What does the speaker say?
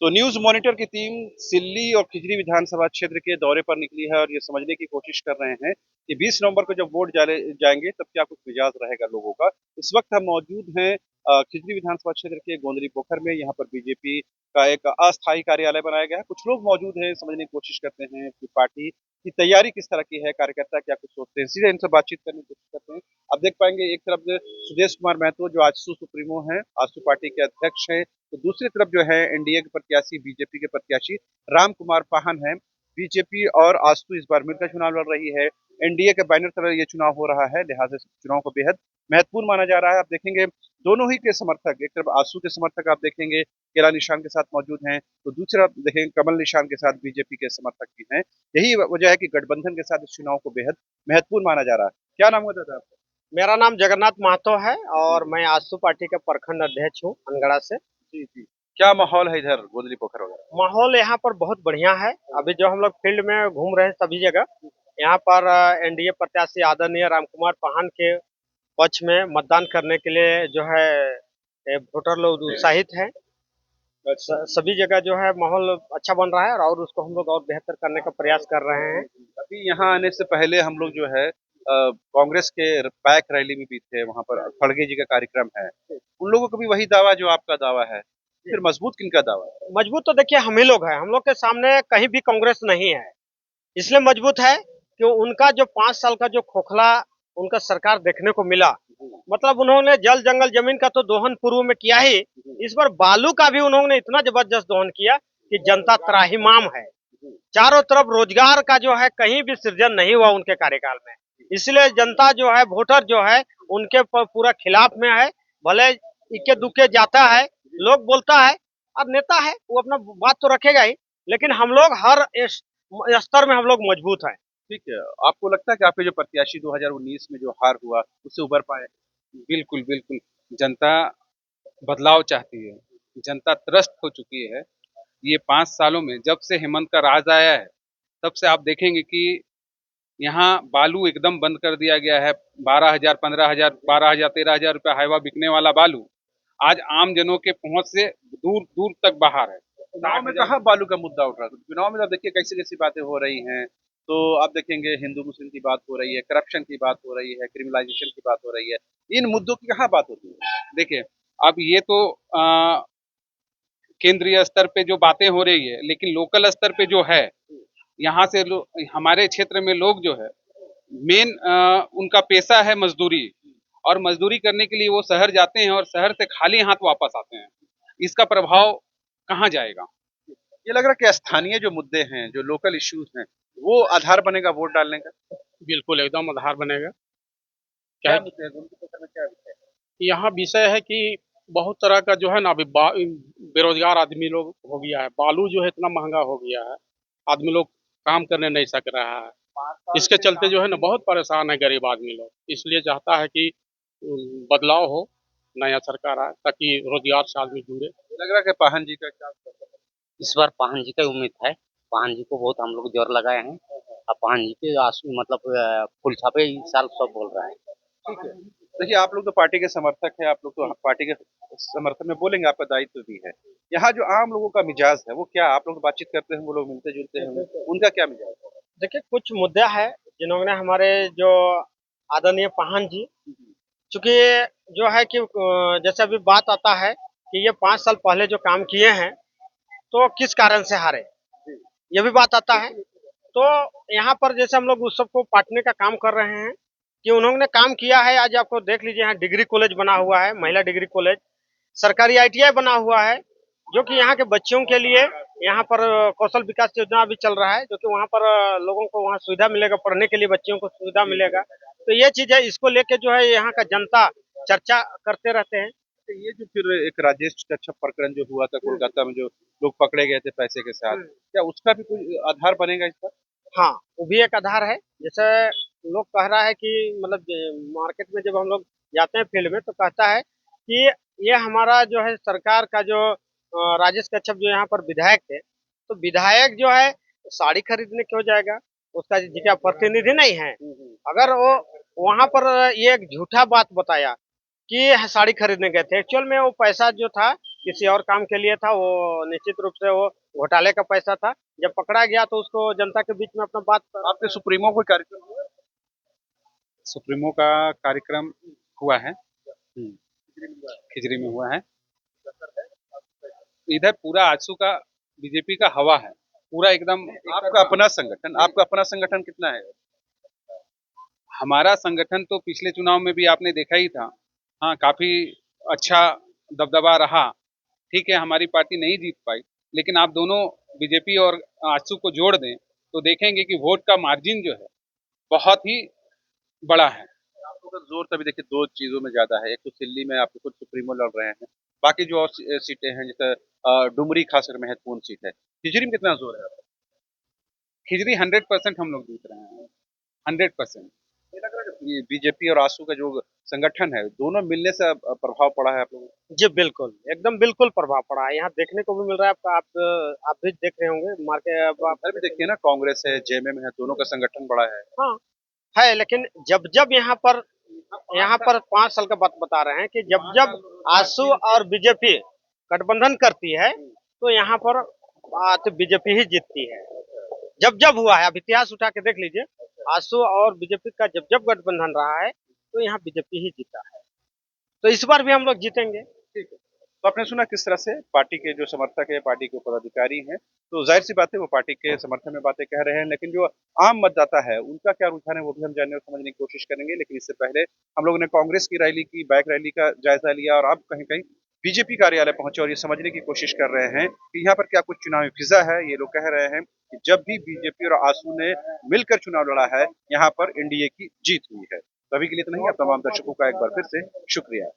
तो news monitor की team सिल्ली और खिजरी विधानसभा क्षेत्र के दौरे पर निकली है और ये समझने की कोशिश कर रहे हैं कि 20 नवंबर को जब वोट जाएंगे तब क्या कुछ मिजाज रहेगा लोगों का। इस वक्त हम मौजूद हैं खिजरी विधानसभा क्षेत्र के गोंदली पोखर में। यहाँ पर बीजेपी का एक अस्थायी कार्यालय बनाया गया है। कुछ लोग मौजूद हैं, समझने की कोशिश करते हैं कि पार्टी की तैयारी किस तरह की है, कार्यकर्ता क्या कुछ सोचते हैं, सीधे इनसे बातचीत करने की कोशिश करते हैं। आप देख पाएंगे एक तरफ सुदेश कुमार महतो जो आजसू सुप्रीमो है, आजसू पार्टी के अध्यक्ष हैं, तो दूसरी तरफ जो है एनडीए के प्रत्याशी, बीजेपी के प्रत्याशी राम कुमार पाहन है। बीजेपी और आजसू इस बार मिलकर चुनाव लड़ रही है। एनडीए के बैनर तले ये चुनाव हो रहा है, लिहाजा से चुनाव को बेहद महत्वपूर्ण माना जा रहा है। आप देखेंगे दोनों ही के समर्थक, एक तरफ आजसू के समर्थक आप देखेंगे केला निशान के साथ मौजूद हैं, तो दूसरी तरफ देखेंगे कमल निशान के साथ बीजेपी के समर्थक भी हैं। यही वजह है कि गठबंधन के साथ इस चुनाव को बेहद महत्वपूर्ण माना जा रहा है। क्या नाम होता था आपका? मेरा नाम जगन्नाथ महतो है और मैं आजसू पार्टी के प्रखंड अध्यक्ष हूँ अनगढ़ा से। जी जी। क्या माहौल है इधर गोदली पोखर वगैरह? माहौल यहाँ पर बहुत बढ़िया है। अभी जो हम लोग फील्ड में घूम रहे हैं सभी जगह, यहाँ पर एनडीए प्रत्याशी आदरणीय रामकुमार पाहन के पक्ष में मतदान करने के लिए जो है वोटर लोग उत्साहित हैं। सभी जगह जो है माहौल अच्छा बन रहा है और उसको हम लोग और बेहतर करने का प्रयास कर रहे हैं। अभी यहाँ आने से पहले हम लोग जो है कांग्रेस के बैक रैली में भी थे, वहां पर खड़गे जी का कार्यक्रम है। उन लोगों का भी वही दावा जो आपका दावा है, फिर मजबूत किनका दावा है? मजबूत तो देखिए हम ही लोग हैं, हम लोग के सामने कहीं भी कांग्रेस नहीं है। इसलिए मजबूत है कि उनका जो 5 साल का जो खोखला उनका सरकार देखने को मिला, मतलब उन्होंने जल जंगल जमीन का तो दोहन पूर्व में किया ही, इस बार बालू का भी उन्होंने इतना जबरदस्त दोहन किया कि जनता त्राहिमाम है। चारों तरफ रोजगार का जो है कहीं भी सृजन नहीं हुआ उनके कार्यकाल में। इसलिए जनता जो है, वोटर जो है उनके पूरा खिलाफ में है। भले इक्के दुक्के जाता है, लोग बोलता है और नेता है वो अपना बात तो रखेगा ही, लेकिन हम लोग हर स्तर में हम लोग मजबूत हैं। ठीक है। आपको लगता है कि आपके जो प्रत्याशी 2019 में जो हार हुआ उससे उबर पाए? बिल्कुल बिल्कुल। जनता बदलाव चाहती है, जनता त्रस्त हो चुकी है। ये 5 सालों में जब से हेमंत का राज आया है तब से आप देखेंगे कि यहाँ बालू एकदम बंद कर दिया गया है। 12,000, 15,000, 12,000, 13,000 रुपया हाईवा बिकने वाला बालू आज आम जनों के पहुंच से दूर दूर तक बाहर है। चुनाव में कहाँ बालू का मुद्दा उठ रहा है? चुनाव में आप देखिए कैसी कैसी बातें हो रही हैं। तो आप देखेंगे हिंदू मुस्लिम की बात हो रही है, करप्शन की बात हो रही है, क्रिमिनलाइजेशन की बात हो रही है। इन मुद्दों की कहाँ बात होती है? देखिए, अब ये तो केंद्रीय स्तर पे जो बातें हो रही है, लेकिन लोकल स्तर पे जो है, यहाँ से हमारे क्षेत्र में लोग जो है मेन उनका पेशा है मजदूरी, और मजदूरी करने के लिए वो शहर जाते हैं और शहर से खाली हाथ वापस आते हैं। इसका प्रभाव कहाँ जाएगा? ये लग रहा है कि स्थानीय जो मुद्दे हैं, जो लोकल इश्यूज हैं, वो आधार बनेगा वोट डालने का। बिल्कुल एकदम आधार बनेगा। क्या क्या है मुद्दे हैं उनके पक्ष में, क्या विषय है? कि यहाँ विषय है कि बहुत तरह का जो है ना, अभी बेरोजगार आदमी लोग हो गया है, बालू जो है इतना महंगा हो गया है, आदमी लोग काम करने नहीं सक रहा है। इसके चलते जो है ना बहुत परेशान है गरीब आदमी लोग। इसलिए चाहता है कि बदलाव हो, नया सरकार आए ताकि रोजगार से आदमी जुड़े। लग रहा है कि पाहन जी का क्या? इस बार पाहन जी का उम्मीद है। पाहन जी को बहुत हम लोग जोर लगाए हैं। अब पाहन जी के मतलब फुल छापे इस साल सब बोल रहा है। ठीक है। देखिए आप लोग तो पार्टी के समर्थक हैं, आप लोग तो पार्टी के समर्थन में बोलेंगे, आपका दायित्व भी है। यहाँ जो आम लोगों का मिजाज है वो क्या? आप लोग बातचीत करते हैं, वो लोग मिलते जुलते हैं, उनका क्या मिजाज है? देखिए कुछ मुद्दा है जिन्होंने हमारे जो आदरणीय पाहन जी, चूंकि जो है कि जैसे अभी बात आता है कि ये 5 साल पहले जो काम किए हैं तो किस कारण से हारे, ये भी बात आता है। तो यहाँ पर जैसे हम लोग उस सबको बांटने का काम कर रहे हैं कि उन्होंने काम किया है। आज आपको देख लीजिए, यहाँ डिग्री कॉलेज बना हुआ है, महिला डिग्री कॉलेज, सरकारी आईटीआई बना हुआ है, जो कि यहाँ के बच्चों के लिए यहाँ पर कौशल विकास योजना भी चल रहा है, जो कि वहाँ पर लोगों को वहाँ सुविधा मिलेगा, पढ़ने के लिए बच्चों को सुविधा मिलेगा। तो ये चीज है, इसको लेके जो है यहाँ का जनता चर्चा करते रहते हैं। तो ये जो फिर एक राजेश कच्छप प्रकरण जो हुआ था कोलकाता में, जो लोग पकड़े गए थे पैसे के साथ, क्या उसका भी कोई आधार बनेगा इस पर? हाँ, वो भी एक आधार है। जैसे लोग कह रहा है कि मतलब मार्केट में जब हम लोग जाते हैं फील्ड में तो कहता है कि ये हमारा जो है सरकार का जो राजेश कच्छप जो यहाँ पर विधायक थे, तो विधायक जो है साड़ी खरीदने क्यों जाएगा? उसका जिसका प्रतिनिधि नहीं है। अगर वो वहां पर ये एक झूठा बात बताया कि साड़ी खरीदने गए थे, एक्चुअल में वो पैसा जो था किसी और काम के लिए था, वो निश्चित रूप से वो घोटाले का पैसा था। जब पकड़ा गया तो उसको जनता के बीच में अपना बात आपके सुप्रीमो कोई कार्यक्रम हुआ? सुप्रीमो का कार्यक्रम हुआ है, खिजरी में हुआ है। इधर पूरा आजसू का बीजेपी का हवा है, पूरा एकदम। आपका अपना संगठन कितना है? हमारा संगठन तो पिछले चुनाव में भी आपने देखा ही था, हाँ काफी अच्छा दबदबा रहा। ठीक है, हमारी पार्टी नहीं जीत पाई, लेकिन आप दोनों बीजेपी और आजसू को जोड़ दें तो देखेंगे कि वोट का मार्जिन जो है बहुत ही बड़ा है। आपको अगर जोर तभी देखिए दो चीजों में ज्यादा है। एक तो दिल्ली में आपके खुद सुप्रीमो लड़ रहे हैं, बाकी जो और सीटें हैं जैसे डुमरी खासकर महत्वपूर्ण सीट है। खिजरी में कितना जोर है आपका? खिजरी 100% हम लोग जीत रहे हैं, 100%। ये लग रहा है कि बीजेपी और आजसू का जो संगठन है दोनों मिलने से प्रभाव पड़ा है आप लोगों को? जी बिल्कुल, एकदम बिल्कुल प्रभाव पड़ा है। यहाँ देखने को भी मिल रहा है, आपका आप भी देख रहे होंगे मार्केट। अब आप इधर भी देखिए ना, कांग्रेस है, जेएमएम है, दोनों का संगठन बड़ा है। हाँ है, लेकिन जब जब यहाँ पर 5 साल का बात बता रहे हैं कि जब जब आजसू और बीजेपी गठबंधन करती है तो यहाँ पर तो बीजेपी ही जीतती है। जब जब हुआ है, आप इतिहास उठा के देख लीजिए, आजसू और बीजेपी का जब जब गठबंधन रहा है तो यहाँ बीजेपी ही जीता है। तो इस बार भी हम लोग जीतेंगे। ठीक है। तो आपने सुना किस तरह से पार्टी के जो समर्थक है, पार्टी के पदाधिकारी हैं, तो जाहिर सी बात है वो पार्टी के समर्थन में बातें कह रहे हैं, लेकिन जो आम मतदाता है उनका क्या रुझान है वो भी हम जानने और समझने की कोशिश करेंगे। लेकिन इससे पहले हम लोगों ने कांग्रेस की रैली की, बाइक रैली का जायजा लिया और अब कहीं कहीं बीजेपी कार्यालय पहुंचे और ये समझने की कोशिश कर रहे हैं कि यहाँ पर क्या कुछ चुनावी फिजा है। ये लोग कह रहे हैं कि जब भी बीजेपी और आजसू ने मिलकर चुनाव लड़ा है, यहाँ पर एनडीए की जीत हुई है। तो अभी के लिए इतना ही। अब तमाम दर्शकों का एक बार फिर से शुक्रिया।